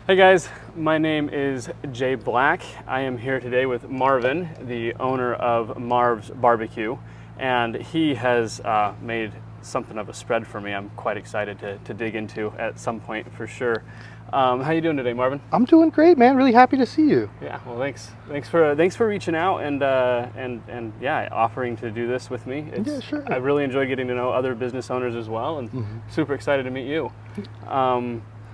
Hey guys, my name is Jay Black. I am here today with Marvin, the owner of Marv's Barbecue, and he has made something of a spread for me I'm quite excited to dig into at some point for sure. How you doing today, Marvin? I'm doing great, man. Really happy to see you. Yeah, well, thanks. Thanks for reaching out and yeah, offering to do this with me. Yeah, sure. I really enjoy getting to know other business owners as well, and super excited to meet you.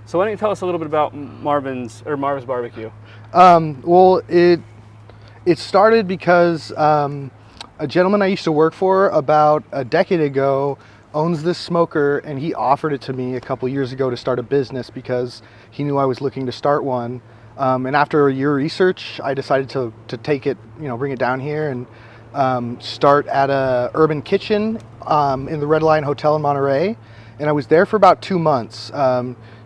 So why don't you tell us a little bit about Marv's Barbecue? Well, it started because a gentleman I used to work for about a decade ago owns this smoker, and he offered it to me a couple years ago to start a business because he knew I was looking to start one. And after a year of research, I decided to take it, bring it down here and start at a urban kitchen in the Red Lion Hotel in Monterey. And I was there for about 2 months.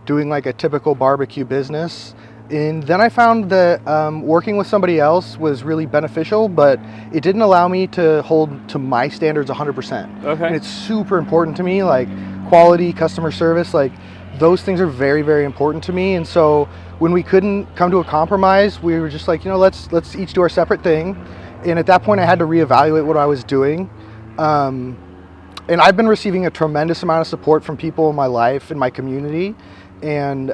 Doing like a typical barbecue business. And then I found that working with somebody else was really beneficial, but it didn't allow me to hold to my standards 100%. Okay. And it's super important to me, like quality, customer service, like those things are very, very important to me. And so when we couldn't come to a compromise, we were just like, let's each do our separate thing. And at that point I had to reevaluate what I was doing. And I've been receiving a tremendous amount of support from people in my life, in my community, and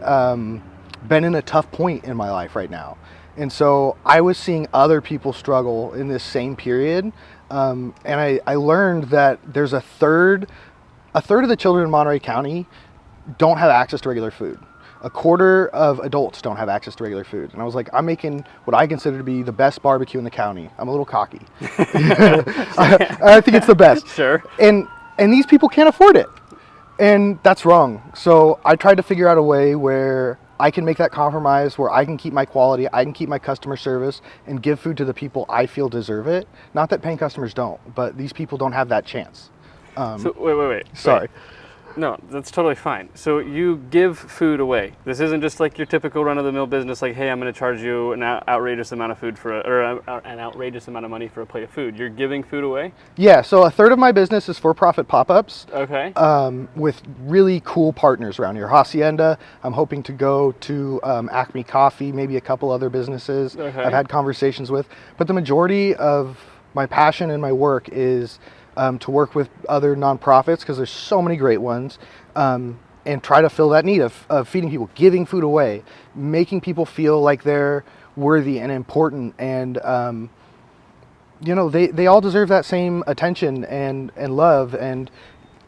been in a tough point in my life right now. And so I was seeing other people struggle in this same period. And I learned that there's a third of the children in Monterey County don't have access to regular food. A quarter of adults don't have access to regular food. And I was like, I'm making what I consider to be the best barbecue in the county. I'm a little cocky. I think it's the best. Sure. And these people can't afford it. And that's wrong. So I tried to figure out a way where I can make that compromise, where I can keep my quality, I can keep my customer service, and give food to the people I feel deserve it. Not that paying customers don't, but these people don't have that chance. So wait. Sorry. Wait. No, that's totally fine. So you give food away. This isn't just like your typical run-of-the-mill business, like, hey, I'm going to charge you an outrageous amount of food an outrageous amount of money for a plate of food. You're giving food away? Yeah, so a third of my business is for-profit pop-ups. Okay. With really cool partners around here. Hacienda, I'm hoping to go to Acme Coffee, maybe a couple other businesses I've had conversations with. But the majority of my passion and my work is to work with other nonprofits, because there's so many great ones, and try to fill that need of feeding people, giving food away, making people feel like they're worthy and important, and they all deserve that same attention and love, and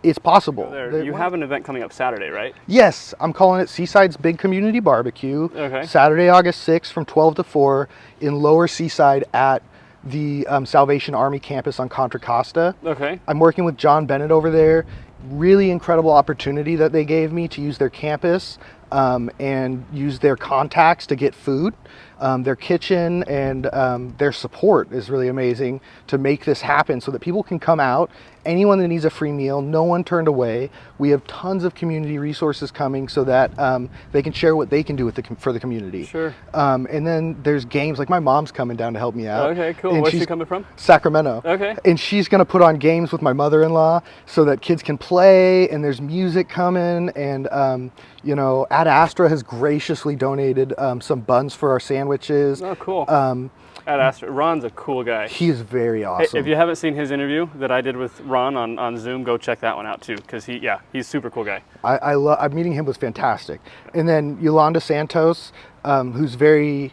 it's possible. You have an event coming up Saturday, right? Yes, I'm calling it Seaside's Big Community Barbecue. Okay. Saturday, August 6th from 12 to 4 in Lower Seaside at the Salvation Army campus on Contra Costa. Okay. I'm working with John Bennett over there. Really incredible opportunity that they gave me to use their campus and use their contacts to get food. Their kitchen and their support is really amazing to make this happen so that people can come out. Anyone that needs a free meal, no one turned away. We have tons of community resources coming so that they can share what they can do for the community. Sure. And then there's games, like my mom's coming down to help me out. Okay, cool. Where's she coming from? Sacramento. Okay. And she's going to put on games with my mother-in-law so that kids can play, and there's music coming. And, Ad Astra has graciously donated some buns for our sandwiches. Oh, cool. Ad Astra. Ron's a cool guy. He is very awesome. Hey, if you haven't seen his interview that I did with Ron on Zoom, go check that one out too, because he's a super cool guy. I'm meeting him was fantastic. And then Yolanda Santos, who's very,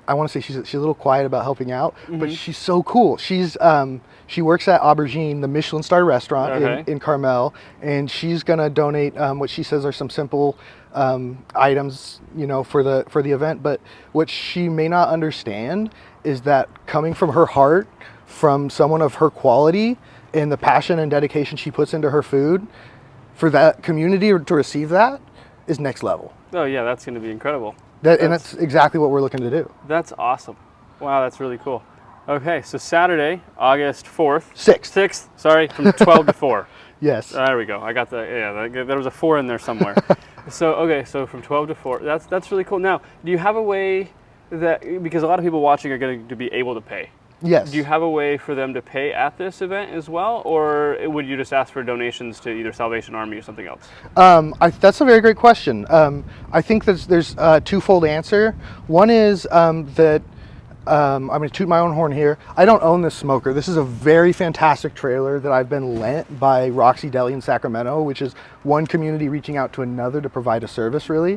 I want to say she's a little quiet about helping out, but she's so cool. She works at Aubergine, the Michelin star restaurant in Carmel, and she's gonna donate what she says are some simple items, for the event. But what she may not understand is that coming from her heart, from someone of her quality and the passion and dedication she puts into her food, for that community to receive that is next level. Oh yeah, that's going to be incredible. And that's exactly what we're looking to do. That's awesome. Wow, that's really cool. Okay, so Saturday, August 4th. 6th. Sorry, from 12 to 4. Yes. There we go. I got there was a 4 in there somewhere. So from 12 to 4. That's really cool. Now, do you have a way that, because a lot of people watching are going to be able to pay. Yes. Do you have a way for them to pay at this event as well, or would you just ask for donations to either Salvation Army or something else? That's a very great question. I think there's a twofold answer. One is that I'm going to toot my own horn here. I don't own this smoker. This is a very fantastic trailer that I've been lent by Roxy Deli in Sacramento, which is one community reaching out to another to provide a service, really.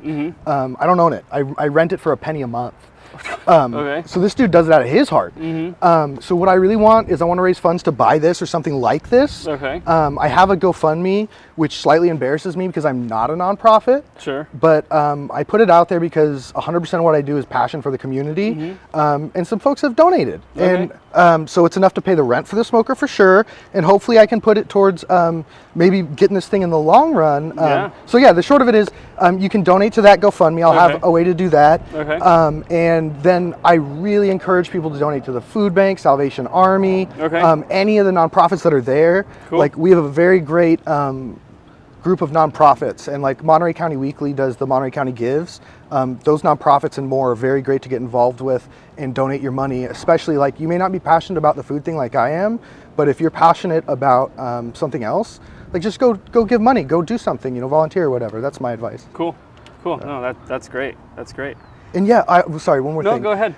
I don't own it. I rent it for a penny a month. Okay. So this dude does it out of his heart. So what I really want is I want to raise funds to buy this or something like this. Okay. I have a GoFundMe, which slightly embarrasses me because I'm not a nonprofit. Sure. But I put it out there because 100% of what I do is passion for the community. And some folks have donated. Okay. And so it's enough to pay the rent for the smoker for sure. And hopefully I can put it towards maybe getting this thing in the long run. So yeah, the short of it is you can donate to that GoFundMe. I'll have a way to do that. Okay. And then I really encourage people to donate to the food bank, Salvation Army, any of the nonprofits that are there. Cool. Like we have a very great group of nonprofits, and like Monterey County Weekly does the Monterey County Gives. Those nonprofits and more are very great to get involved with and donate your money, especially like you may not be passionate about the food thing like I am, but if you're passionate about something else, like just go give money, go do something, you know, volunteer or whatever. That's my advice. Cool. No, that's great. That's great. And yeah, sorry, one more thing. No, go ahead.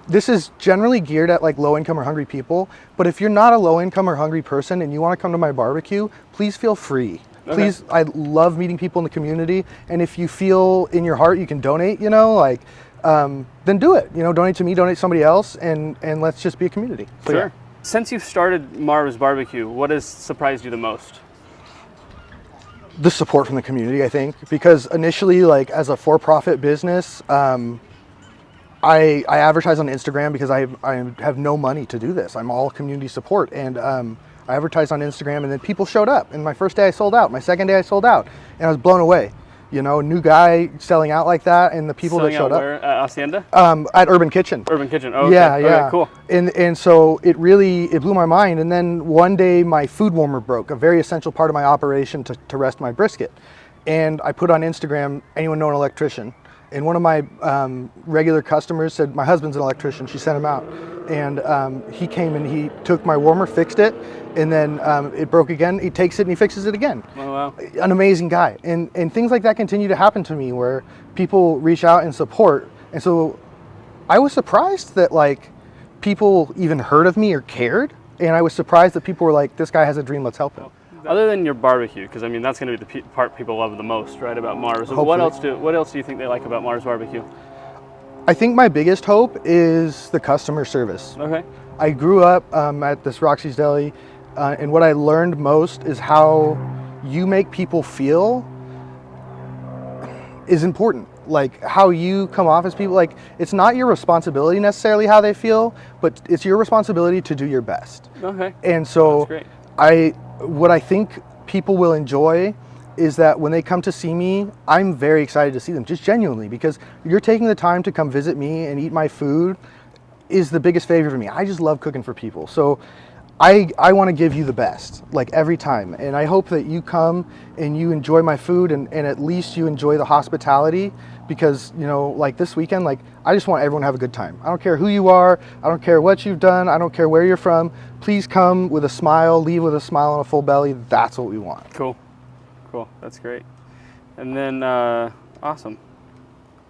This is generally geared at like low income or hungry people, but if you're not a low income or hungry person and you want to come to my barbecue, please feel free. Please, I love meeting people in the community, and if you feel in your heart you can donate, you know, like, then do it. You know, donate to me, donate to somebody else, and let's just be a community. So, Sure. yeah. Since you've started Marv's Barbecue, what has surprised you the most? The support from the community, I think, because initially, like as a for-profit business, I advertise on Instagram because I have no money to do this. I'm all community support, and I advertised on Instagram, and then people showed up. And my first day I sold out. My second day I sold out, and I was blown away. You know, new guy selling out like that, and the people Selling that showed out up. where? Hacienda? At Urban Kitchen. Urban Kitchen. Oh, okay. Yeah, yeah. Okay, cool. And so it blew my mind. And then one day my food warmer broke, a very essential part of my operation to rest my brisket. And I put on Instagram, anyone know an electrician? And one of my regular customers said, my husband's an electrician. She sent him out. And he came and he took my warmer, fixed it, and then it broke again. He takes it and he fixes it again. Oh, wow. An amazing guy. And things like that continue to happen to me where people reach out and support. And so I was surprised that like people even heard of me or cared. And I was surprised that people were like, this guy has a dream, let's help him. Other than your barbecue, because I mean that's going to be the part people love the most, right? About Marv's. What else do you think they like about Marv's Barbecue? I think my biggest hope is the customer service. Okay. I grew up at this Roxy's Deli, and what I learned most is how you make people feel is important. Like how you come off as people. Like it's not your responsibility necessarily how they feel, but it's your responsibility to do your best. Okay. And so That's great. What I think people will enjoy is that when they come to see me, I'm very excited to see them, just genuinely, because you're taking the time to come visit me and eat my food is the biggest favor for me. I just love cooking for people. So I want to give you the best, like every time. And I hope that you come and you enjoy my food and at least you enjoy the hospitality, because, you know, like this weekend, like I just want everyone to have a good time. I don't care who you are. I don't care what you've done. I don't care where you're from. Please come with a smile, leave with a smile and a full belly. That's what we want. Cool. That's great. And then, awesome.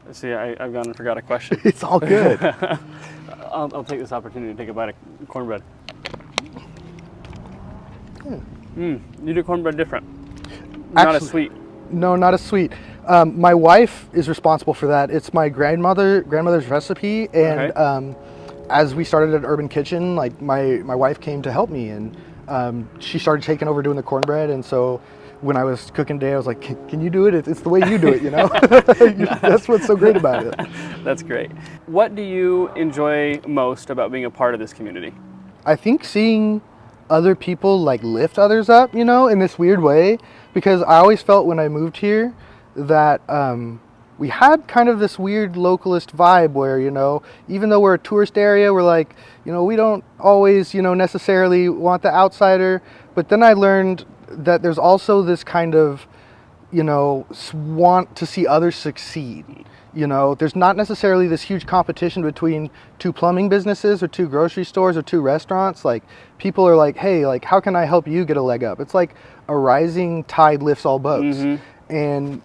Let's see, I've gone and forgot a question. It's all good. I'll take this opportunity to take a bite of cornbread. You do cornbread different. Not as sweet. No, not as sweet. My wife is responsible for that. It's my grandmother's recipe, and as we started at Urban Kitchen, like my wife came to help me, and she started taking over doing the cornbread. And so when I was cooking today, I was like, can you do it? It's the way you do it, you know? That's what's so great about it. That's great. What do you enjoy most about being a part of this community? I think seeing other people like lift others up, you know, in this weird way, because I always felt when I moved here that we had kind of this weird localist vibe where, you know, even though we're a tourist area, we're like, you know, we don't always, you know, necessarily want the outsider. But then I learned that there's also this kind of, you know, want to see others succeed. You know, there's not necessarily this huge competition between 2 plumbing businesses or 2 grocery stores or 2 restaurants. Like, people are like, hey, like, how can I help you get a leg up? It's like a rising tide lifts all boats. And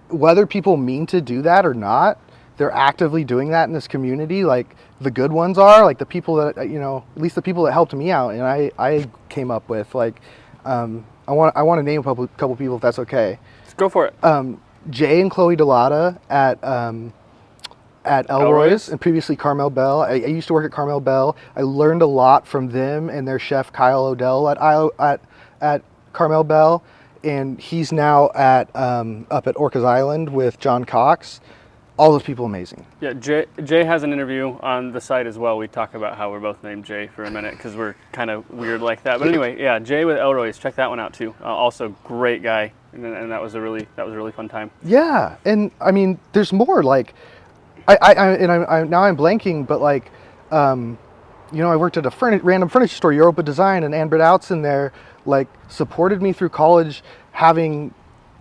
whether people mean to do that or not, they're actively doing that in this community. Like, the good ones are, like, the people that, you know, at least the people that helped me out and I came up with, like, I want to name a couple people if that's okay. Go for it. Jay and Chloe Delata at Elroy's, and previously Carmel Bell. I used to work at Carmel Bell. I learned a lot from them and their chef Kyle Odell at Carmel Bell, and he's now up at Orcas Island with John Cox. All those people amazing. Yeah, Jay has an interview on the site as well. We talk about how we're both named Jay for a minute because we're kind of weird like that. But anyway, yeah, Jay with Elroy's, check that one out too. Also, great guy, and that was a really fun time. Yeah, and I mean, there's more. Like, now I'm blanking, but like, you know, I worked at a random furniture store, Europa Design, and Ann Britt Outson there, like, supported me through college, having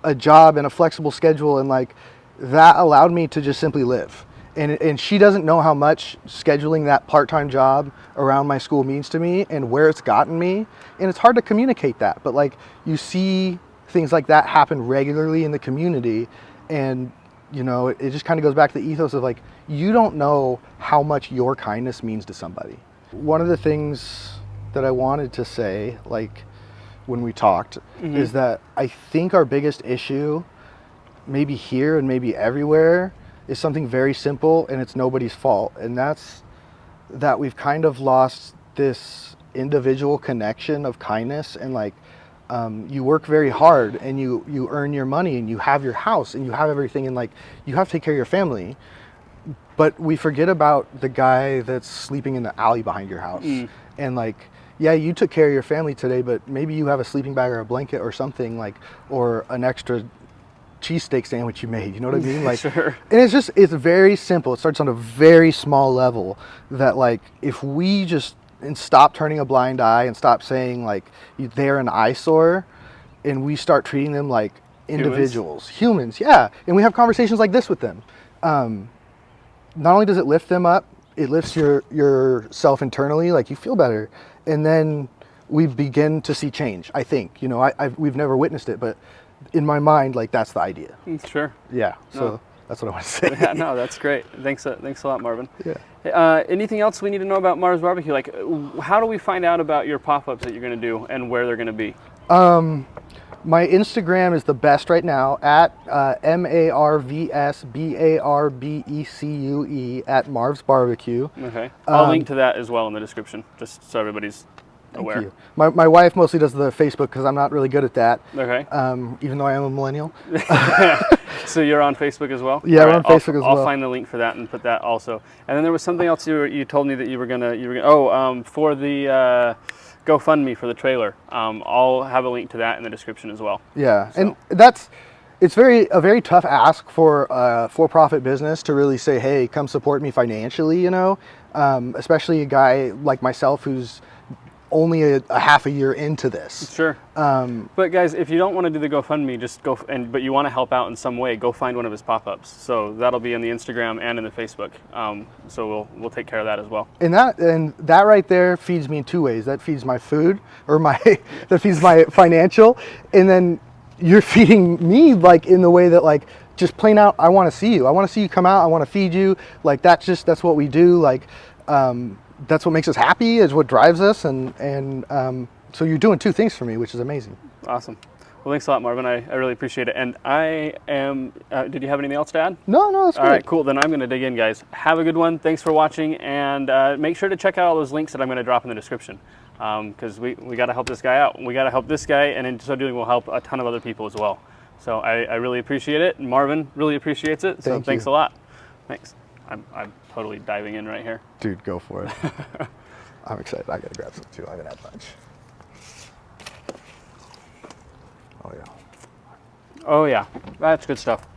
a job and a flexible schedule, and like, that allowed me to just simply live. And she doesn't know how much scheduling that part-time job around my school means to me and where it's gotten me. And it's hard to communicate that, but like, you see things like that happen regularly in the community, and you know, it just kind of goes back to the ethos of like, you don't know how much your kindness means to somebody. One of the things that I wanted to say, like, when we talked, is that I think our biggest issue, maybe here and maybe everywhere, is something very simple, and it's nobody's fault. And that's that we've kind of lost this individual connection of kindness, and like, you work very hard and you earn your money and you have your house and you have everything, and like, you have to take care of your family, but we forget about the guy that's sleeping in the alley behind your house. And like, yeah, you took care of your family today, but maybe you have a sleeping bag or a blanket or something, like, or an extra cheesesteak sandwich you made, you know what I mean? Like, Sure. And it's very simple. It starts on a very small level, that like, if we just stop turning a blind eye and stop saying like, they're an eyesore, and we start treating them like individuals, humans, yeah, and we have conversations like this with them, not only does it lift them up, it lifts yourself internally, like, you feel better, and then we begin to see change. I think, you know, we've never witnessed it, but in my mind, like, that's the idea. Sure. Yeah. So that's what I want to say. Yeah, no, that's great. Thanks a lot, Marvin. Yeah. Anything else we need to know about Marv's Barbecue? Like, how do we find out about your pop-ups that you're going to do and where they're going to be? My Instagram is the best right now, at MarvsBarbecue at Marv's Barbecue. Okay. I'll link to that as well in the description, just so everybody's aware. Thank you. My wife mostly does the Facebook because I'm not really good at that. Okay. Even though I am a millennial. So you're on Facebook as well? Yeah, we're on Facebook as well. I'll find the link for that and put that also. And then there was something else you told me that you were gonna for the GoFundMe for the trailer. I'll have a link to that in the description as well. Yeah, So. and it's a very tough ask for a for-profit business to really say, hey, come support me financially, you know, especially a guy like myself who's only a half a year into this. Sure. But guys, if you don't want to do the GoFundMe, just go, but you want to help out in some way, go find one of his pop-ups. So that'll be in the Instagram and in the Facebook. So we'll take care of that as well. And that right there feeds me in 2 ways. That feeds my food, or that feeds my financial, and then you're feeding me, like, in the way that, like, just plain out, I want to see you. I want to see you come out. I want to feed you. Like, that's what we do. Like, that's what makes us happy, is what drives us, and so you're doing 2 things for me, which is amazing. Awesome. Well, thanks a lot, Marvin. I really appreciate it. And I am, did you have anything else to add? No, that's great. All right, cool. Then I'm going to dig in, guys. Have a good one. Thanks for watching, and make sure to check out all those links that I'm going to drop in the description, because we got to help this guy out. We got to help this guy, and in so doing, we'll help a ton of other people as well. So I really appreciate it. Marvin really appreciates it. So thanks a lot. Thanks. I'm totally diving in right here. Dude, go for it. I'm excited. I gotta grab some too. I haven't had lunch. Oh yeah. Oh yeah, that's good stuff.